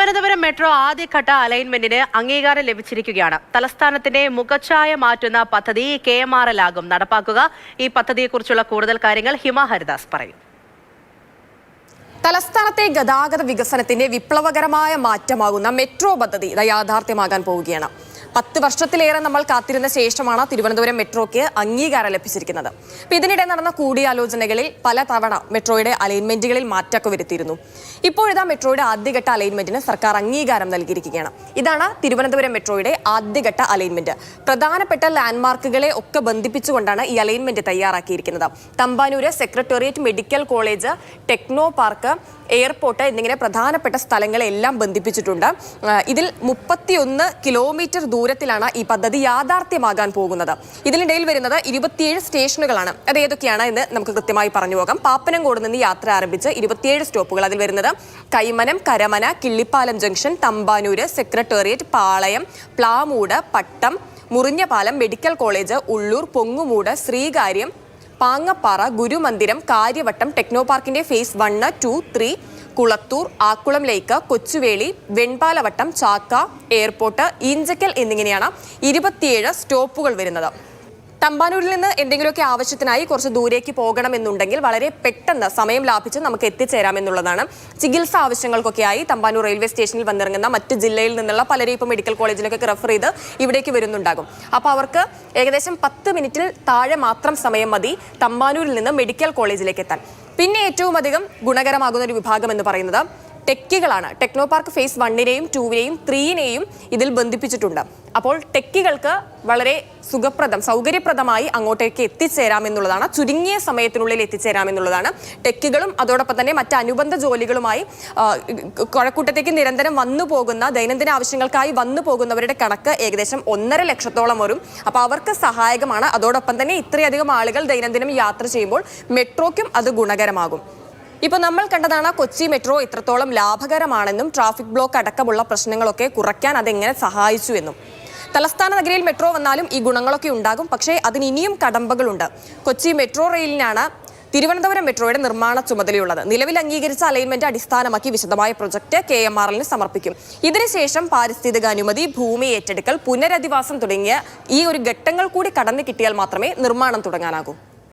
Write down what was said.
Thiruvananthapuram metro ആദ്യഘട്ട അലൈൻമെന്റിന് അംഗീകാരം ലഭിച്ചിരിക്കുകയാണ്. തലസ്ഥാനത്തിന്റെ മുഖച്ഛായ മാറ്റുന്ന പദ്ധതി KMRL ആകും നടപ്പാക്കുക. ഈ പദ്ധതിയെക്കുറിച്ചുള്ള കൂടുതൽ കാര്യങ്ങൾ ഹിമ ഹരിദാസ് പറയും. തലസ്ഥാനത്തെ ഗതാഗത വികസനത്തിന്റെ വിപ്ലവകരമായ മാറ്റമാകുന്ന മെട്രോ പദ്ധതി യാഥാർത്ഥ്യമാകാൻ പോവുകയാണ്. 10 വർഷത്തിലേറെ നമ്മൾ കാത്തിരുന്ന ശേഷമാണ് തിരുവനന്തപുരം മെട്രോയ്ക്ക് അംഗീകാരം ലഭിച്ചിരിക്കുന്നത്. ഇതിനിടെ നടന്ന കൂടിയാലോചനകളിൽ പലതവണ മെട്രോയുടെ അലൈൻമെന്റുകളിൽ മാറ്റമൊക്കെ വരുത്തിയിരുന്നു. ഇപ്പോഴിതാ മെട്രോയുടെ ആദ്യഘട്ട അലൈൻമെന്റിന് സർക്കാർ അംഗീകാരം നൽകിയിരിക്കുകയാണ്. ഇതാണ് തിരുവനന്തപുരം മെട്രോയുടെ ആദ്യഘട്ട അലൈൻമെന്റ്. പ്രധാനപ്പെട്ട ലാൻഡ്മാർക്കുകളെ ഒക്കെ ബന്ധിപ്പിച്ചുകൊണ്ടാണ് ഈ അലൈൻമെന്റ് തയ്യാറാക്കിയിരിക്കുന്നത്. Thampanoor, secretariat, medical college, techno park, airport എന്നിങ്ങനെ പ്രധാനപ്പെട്ട സ്ഥലങ്ങളെല്ലാം ബന്ധിപ്പിച്ചിട്ടുണ്ട്. ഇതിൽ 31 കിലോമീറ്റർ ദൂരത്തിലാണ് ഈ പദ്ധതി യാഥാർത്ഥ്യമാകാൻ പോകുന്നത്. ഇതിനിടയിൽ വരുന്നത് 27 സ്റ്റേഷനുകളാണ്. അത് ഏതൊക്കെയാണ് എന്ന് നമുക്ക് കൃത്യമായി പറഞ്ഞു പോകാം. പാപ്പനംകോട് നിന്ന് യാത്ര ആരംഭിച്ച് 27 സ്റ്റോപ്പുകൾ. അതിൽ വരുന്നത് Kaimanam, Karamana, Killippalam junction, Thampanoor, secretariat, Palayam, Plamoodu, Pattom, Murinjapalam, medical college, Ulloor, Pongumoodu, Sreekaryam, Pangappara, Gurumandiram, Kariavattom, techno പാർക്കിന്റെ phase 1, 2, 3, Kulathoor, Akkulam lake, Kochuveli, Venpalavattom, Chakka, airport, Enchakkal എന്നിങ്ങനെയാണ് 27 സ്റ്റോപ്പുകൾ വരുന്നത്. തമ്പാനൂരിൽ നിന്ന് എന്തെങ്കിലുമൊക്കെ ആവശ്യത്തിനായി കുറച്ച് ദൂരേക്ക് പോകണമെന്നുണ്ടെങ്കിൽ വളരെ പെട്ടെന്ന് സമയം ലാഭിച്ച് നമുക്ക് എത്തിച്ചേരാമെന്നുള്ളതാണ്. ചികിത്സ ആവശ്യങ്ങൾക്കൊക്കെയായി തമ്പാനൂർ റെയിൽവേ സ്റ്റേഷനിൽ വന്നിറങ്ങുന്ന മറ്റ് ജില്ലയിൽ നിന്നുള്ള പലരും ഇപ്പോൾ മെഡിക്കൽ കോളേജിലൊക്കെ റെഫർ ചെയ്ത് ഇവിടേക്ക് വരുന്നുണ്ടാകും. അപ്പോൾ അവർക്ക് ഏകദേശം 10 മിനിറ്റിൽ താഴെ മാത്രം സമയം മതി തമ്പാനൂരിൽ നിന്ന് മെഡിക്കൽ കോളേജിലേക്ക് എത്താൻ. പിന്നെ ഏറ്റവും അധികം ഗുണകരമാകുന്ന ഒരു വിഭാഗം എന്ന് പറയുന്നത് ടെക്കികളാണ്. ടെക്നോ പാർക്ക് ഫേസ് 1നെയും 2നെയും 3നെയും ഇതിൽ ബന്ധിപ്പിച്ചിട്ടുണ്ട്. അപ്പോൾ ടെക്കികൾക്ക് വളരെ സൗകര്യപ്രദമായി അങ്ങോട്ടേക്ക് എത്തിച്ചേരാമെന്നുള്ളതാണ്. ചുരുങ്ങിയ സമയത്തിനുള്ളിൽ എത്തിച്ചേരാമെന്നുള്ളതാണ്. ടെക്കികളും അതോടൊപ്പം തന്നെ മറ്റ് അനുബന്ധ ജോലികളുമായി കഴക്കൂട്ടത്തേക്ക് നിരന്തരം വന്നു പോകുന്ന, ദൈനംദിന ആവശ്യങ്ങൾക്കായി വന്നു പോകുന്നവരുടെ കണക്ക് ഏകദേശം 1.5 ലക്ഷത്തോളം വരും. അപ്പോൾ അവർക്ക് സഹായകമാണ്. അതോടൊപ്പം തന്നെ ഇത്രയധികം ആളുകൾ ദൈനംദിനം യാത്ര ചെയ്യുമ്പോൾ മെട്രോയ്ക്കും അത് ഗുണകരമാകും. ഇപ്പോൾ നമ്മൾ കണ്ടതാണ് കൊച്ചി മെട്രോ എത്രത്തോളം ലാഭകരമാണെന്നും ട്രാഫിക് ബ്ലോക്ക് അടക്കമുള്ള പ്രശ്നങ്ങളൊക്കെ കുറയ്ക്കാൻ അതെങ്ങനെ സഹായിച്ചു എന്നും. തലസ്ഥാന നഗരിയിൽ മെട്രോ വന്നാലും ഈ ഗുണങ്ങളൊക്കെ ഉണ്ടാകും. പക്ഷേ അതിന് ഇനിയും കടമ്പകളുണ്ട്. കൊച്ചി മെട്രോ റെയിലിനാണ് തിരുവനന്തപുരം മെട്രോയുടെ നിർമ്മാണ ചുമതലയുള്ളത്. നിലവിൽ അംഗീകരിച്ച അലൈൻമെന്റ് അടിസ്ഥാനമാക്കി വിശദമായ പ്രൊജക്ട് KMRLന് സമർപ്പിക്കും. ഇതിനുശേഷം പാരിസ്ഥിതിക അനുമതി, ഭൂമി ഏറ്റെടുക്കൽ, പുനരധിവാസം തുടങ്ങിയ ഈ ഒരു ഘട്ടങ്ങൾ കൂടി കടന്നു കിട്ടിയാൽ മാത്രമേ നിർമ്മാണം തുടങ്ങാനാകൂ.